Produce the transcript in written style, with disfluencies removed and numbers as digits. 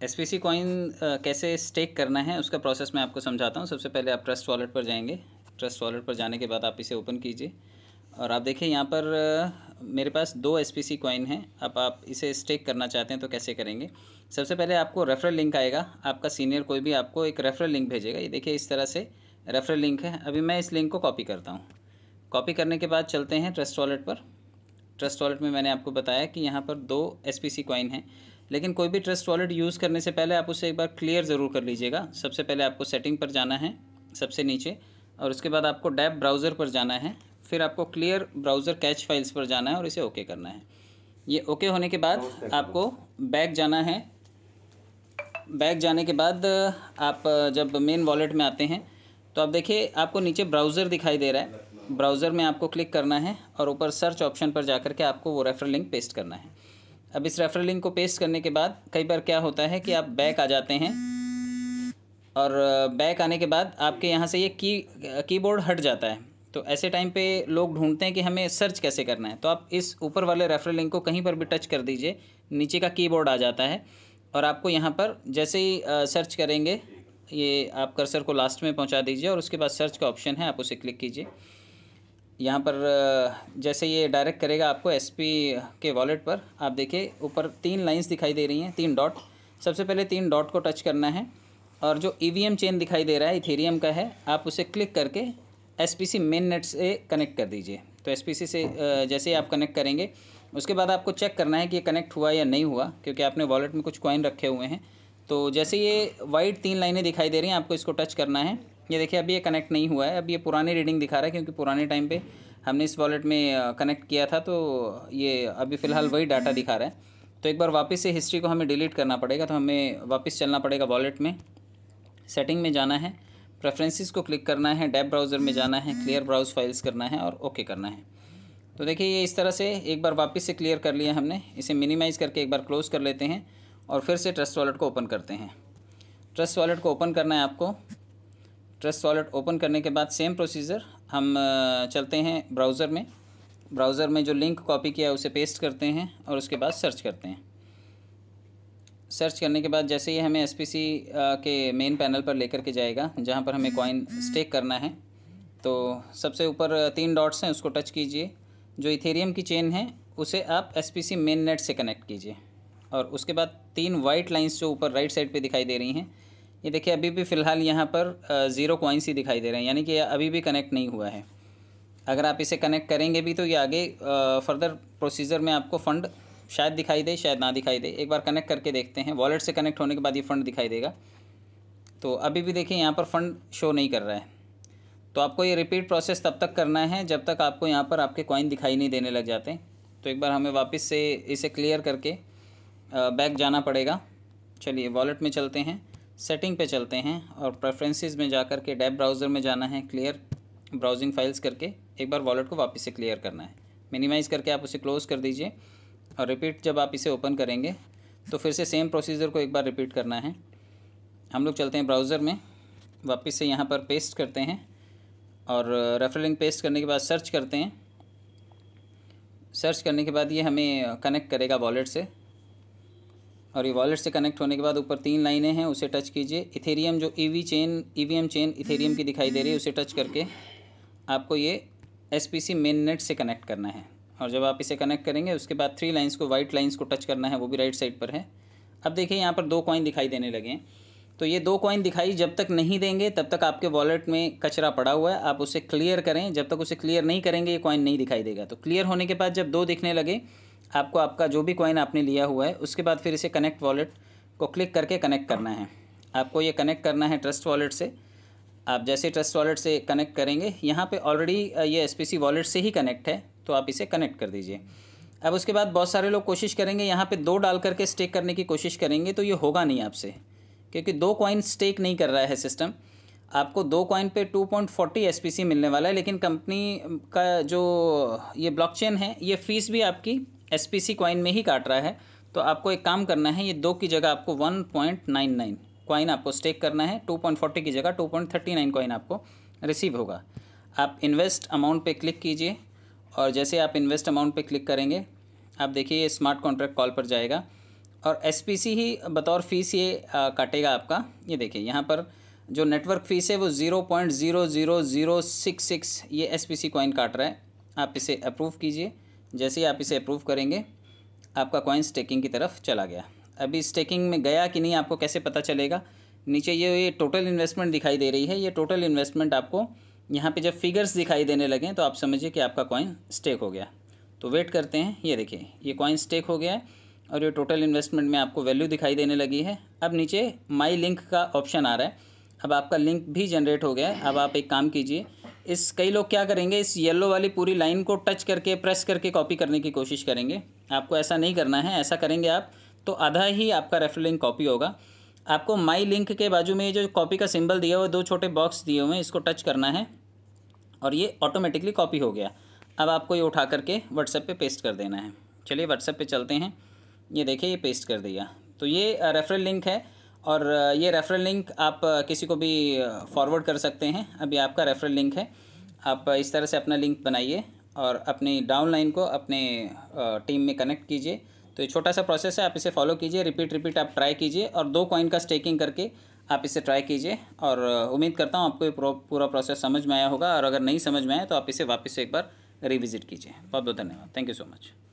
SPC coin कैसे stake करना है उसका प्रोसेस मैं आपको समझाता हूँ। सबसे पहले आप ट्रस्ट वॉलेट पर जाएंगे। ट्रस्ट वॉलेट पर जाने के बाद आप इसे ओपन कीजिए और आप देखिए यहाँ पर मेरे पास 2 एसपीसी कॉइन हैं। अब आप इसे स्टेक करना चाहते हैं तो कैसे करेंगे। सबसे पहले आपको रेफरल लिंक आएगा, आपका सीनियर कोई भी आपको एक रेफरल लिंक भेजेगा। ये देखिए इस तरह से रेफरल लिंक है। अभी मैं इस लिंक को कॉपी करता हूँ। कॉपी करने के बाद चलते हैं ट्रस्ट वॉलेट पर। ट्रस्ट वॉलेट में मैंने आपको बताया कि यहाँ पर 2 एसपीसी कॉइन हैं, लेकिन कोई भी ट्रस्ट वॉलेट यूज़ करने से पहले आप उसे एक बार क्लियर ज़रूर कर लीजिएगा। सबसे पहले आपको सेटिंग पर जाना है सबसे नीचे, और उसके बाद आपको डैब ब्राउज़र पर जाना है, फिर आपको क्लियर ब्राउज़र कैच फाइल्स पर जाना है और इसे ओके करना है। ये ओके होने के बाद आपको बैक जाना है। बैक जाने के बाद आप जब मेन वॉलेट में आते हैं तो आप देखिए आपको नीचे ब्राउज़र दिखाई दे रहा है। ब्राउज़र में आपको क्लिक करना है और ऊपर सर्च ऑप्शन पर जाकर के आपको वो रेफरल लिंक पेस्ट करना है। अब इस रेफरल लिंक को पेस्ट करने के बाद कई बार क्या होता है कि आप बैक आ जाते हैं और बैक आने के बाद आपके यहाँ से ये कीबोर्ड हट जाता है। तो ऐसे टाइम पे लोग ढूंढते हैं कि हमें सर्च कैसे करना है। तो आप इस ऊपर वाले रेफरल लिंक को कहीं पर भी टच कर दीजिए, नीचे का कीबोर्ड आ जाता है और आपको यहाँ पर जैसे ही सर्च करेंगे, ये आप कर्सर को लास्ट में पहुँचा दीजिए और उसके बाद सर्च का ऑप्शन है, आप उसे क्लिक कीजिए। यहाँ पर जैसे ये डायरेक्ट करेगा आपको एसपी के वॉलेट पर। आप देखिए ऊपर 3 लाइंस दिखाई दे रही हैं, 3 डॉट। सबसे पहले 3 डॉट को टच करना है और जो ईवीएम चेन दिखाई दे रहा है इथेरियम का है, आप उसे क्लिक करके एसपीसी मेन नेट से कनेक्ट कर दीजिए। तो एसपीसी से जैसे ही आप कनेक्ट करेंगे उसके बाद आपको चेक करना है कि ये कनेक्ट हुआ या नहीं हुआ, क्योंकि आपने वॉलेट में कुछ कॉइन रखे हुए हैं। तो जैसे ये वाइट 3 लाइनें दिखाई दे रही हैं, आपको इसको टच करना है। ये देखिए अभी ये कनेक्ट नहीं हुआ है, अब ये पुरानी रीडिंग दिखा रहा है, क्योंकि पुराने टाइम पे हमने इस वॉलेट में कनेक्ट किया था। तो ये अभी फ़िलहाल वही डाटा दिखा रहा है। तो एक बार वापस से हिस्ट्री को हमें डिलीट करना पड़ेगा। तो हमें वापस चलना पड़ेगा वॉलेट में, सेटिंग में जाना है, प्रेफरेंसेस को क्लिक करना है, डैब ब्राउज़र में जाना है, क्लियर ब्राउज़ फाइल्स करना है और ओके करना है। तो देखिए ये इस तरह से एक बार वापस से क्लियर कर लिया हमने। इसे मिनिमाइज़ करके एक बार क्लोज़ कर लेते हैं और फिर से ट्रस्ट वॉलेट को ओपन करते हैं। ट्रस्ट वॉलेट को ओपन करना है आपको। ट्रस्ट वॉलेट ओपन करने के बाद सेम प्रोसीजर, हम चलते हैं ब्राउज़र में। ब्राउज़र में जो लिंक कॉपी किया है उसे पेस्ट करते हैं और उसके बाद सर्च करते हैं। सर्च करने के बाद जैसे ही हमें एसपीसी के मेन पैनल पर लेकर के जाएगा, जहाँ पर हमें कॉइन स्टेक करना है, तो सबसे ऊपर 3 डॉट्स हैं, उसको टच कीजिए। जो इथेरियम की चेन है उसे आप एसपीसी मेन नेट से कनेक्ट कीजिए और उसके बाद 3 वाइट लाइंस जो ऊपर राइट साइड पे दिखाई दे रही हैं, ये देखिए अभी भी फ़िलहाल यहाँ पर 0 कॉइन्स ही दिखाई दे रहे हैं, यानी कि अभी भी कनेक्ट नहीं हुआ है। अगर आप इसे कनेक्ट करेंगे भी तो ये आगे फर्दर प्रोसीजर में आपको फ़ंड शायद दिखाई दे, शायद ना दिखाई दे। एक बार कनेक्ट करके देखते हैं। वॉलेट से कनेक्ट होने के बाद ये फ़ंड दिखाई देगा। तो अभी भी देखिए यहाँ पर फ़ंड शो नहीं कर रहा है। तो आपको ये रिपीट प्रोसेस तब तक करना है जब तक आपको यहाँ पर आपके कॉइन दिखाई नहीं देने लग जाते। तो एक बार हमें वापस से इसे क्लियर करके बैक जाना पड़ेगा। चलिए वॉलेट में चलते हैं, सेटिंग पे चलते हैं और प्रेफरेंसेस में जाकर के डैब ब्राउज़र में जाना है, क्लियर ब्राउजिंग फाइल्स करके एक बार वॉलेट को वापस से क्लियर करना है। मिनिमाइज़ करके आप उसे क्लोज़ कर दीजिए और रिपीट जब आप इसे ओपन करेंगे तो फिर से सेम प्रोसीजर को एक बार रिपीट करना है। हम लोग चलते हैं ब्राउज़र में, वापस से यहाँ पर पेस्ट करते हैं और रेफरल लिंक पेस्ट करने के बाद सर्च करते हैं। सर्च करने के बाद ये हमें कनेक्ट करेगा वॉलेट से, और ये वॉलेट से कनेक्ट होने के बाद ऊपर 3 लाइनें हैं, उसे टच कीजिए। इथेरियम जो ईवीएम चेन इथेरियम की दिखाई दे रही है, उसे टच करके आपको ये एसपीसी मेन नेट से कनेक्ट करना है। और जब आप इसे कनेक्ट करेंगे उसके बाद 3 लाइंस को, वाइट लाइंस को टच करना है, वो भी राइट साइड पर है। अब देखिए यहाँ पर 2 कॉइन दिखाई देने लगे हैं। तो ये 2 कॉइन दिखाई जब तक नहीं देंगे तब तक आपके वॉलेट में कचरा पड़ा हुआ है, आप उसे क्लियर करें। जब तक उसे क्लियर नहीं करेंगे ये कॉइन नहीं दिखाई देगा। तो क्लियर होने के बाद जब 2 दिखने लगे, आपको आपका जो भी कॉइन आपने लिया हुआ है, उसके बाद फिर इसे कनेक्ट वॉलेट को क्लिक करके कनेक्ट करना है। आपको ये कनेक्ट करना है ट्रस्ट वॉलेट से। आप जैसे ट्रस्ट वॉलेट से कनेक्ट करेंगे, यहाँ पे ऑलरेडी ये एसपीसी वॉलेट से ही कनेक्ट है, तो आप इसे कनेक्ट कर दीजिए। अब उसके बाद बहुत सारे लोग कोशिश करेंगे यहाँ पे 2 डाल करके स्टेक करने की कोशिश करेंगे, तो ये होगा नहीं आपसे, क्योंकि 2 कॉइन स्टेक नहीं कर रहा है सिस्टम। आपको 2 कॉइन पे 2.40 एसपीसी मिलने वाला है, लेकिन कंपनी का जो ये ब्लॉकचेन है, ये फ़ीस भी आपकी एसपीसी कॉइन में ही काट रहा है। तो आपको एक काम करना है, ये 2 की जगह आपको 1.99 कॉइन आपको स्टेक करना है। 2.40 की जगह 2.39 कॉइन आपको रिसीव होगा। आप इन्वेस्ट अमाउंट पे क्लिक कीजिए और जैसे आप इन्वेस्ट अमाउंट पे क्लिक करेंगे, आप देखिए ये स्मार्ट कॉन्ट्रैक्ट कॉल पर जाएगा और एसपीसी ही बतौर फ़ीस ये काटेगा आपका। ये देखिए यहाँ पर जो नेटवर्क फ़ीस है वो 0.00066 ये एसपीसी कॉइन काट रहा है। आप इसे अप्रूव कीजिए। जैसे ही आप इसे अप्रूव करेंगे आपका कॉइन स्टेकिंग की तरफ चला गया। अभी स्टेकिंग में गया कि नहीं आपको कैसे पता चलेगा? नीचे ये टोटल इन्वेस्टमेंट दिखाई दे रही है। ये टोटल इन्वेस्टमेंट आपको यहाँ पे जब फिगर्स दिखाई देने लगें तो आप समझिए कि आपका कॉइन स्टेक हो गया। तो वेट करते हैं। ये देखिए ये कॉइन स्टेक हो गया है और ये टोटल इन्वेस्टमेंट में आपको वैल्यू दिखाई देने लगी है। अब नीचे माई लिंक का ऑप्शन आ रहा है। अब आपका लिंक भी जनरेट हो गया है। अब आप एक काम कीजिए, कई लोग क्या करेंगे, इस येलो वाली पूरी लाइन को टच करके प्रेस करके कॉपी करने की कोशिश करेंगे। आपको ऐसा नहीं करना है। ऐसा करेंगे आप तो आधा ही आपका रेफरल लिंक कॉपी होगा। आपको माई लिंक के बाजू में ये जो कॉपी का सिंबल दिया हुआ है, 2 छोटे बॉक्स दिए हुए हैं, इसको टच करना है और ये ऑटोमेटिकली कॉपी हो गया। अब आपको ये उठा करके व्हाट्सएप पे पेस्ट कर देना है। चलिए व्हाट्सएप पे चलते हैं। ये देखिए ये पेस्ट कर दिया। तो ये रेफरल लिंक है और ये रेफरल लिंक आप किसी को भी फॉरवर्ड कर सकते हैं। अभी आपका रेफरल लिंक है। आप इस तरह से अपना लिंक बनाइए और अपनी डाउनलाइन को अपने टीम में कनेक्ट कीजिए। तो ये छोटा सा प्रोसेस है, आप इसे फॉलो कीजिए। रिपीट आप ट्राई कीजिए और 2 कॉइन का स्टेकिंग करके आप इसे ट्राई कीजिए। और उम्मीद करता हूँ आपको ये पूरा प्रोसेस समझ में आया होगा। और अगर नहीं समझ में आया तो आप इसे वापस से एक बार रिविज़िट कीजिए। बहुत बहुत धन्यवाद। Thank you so much.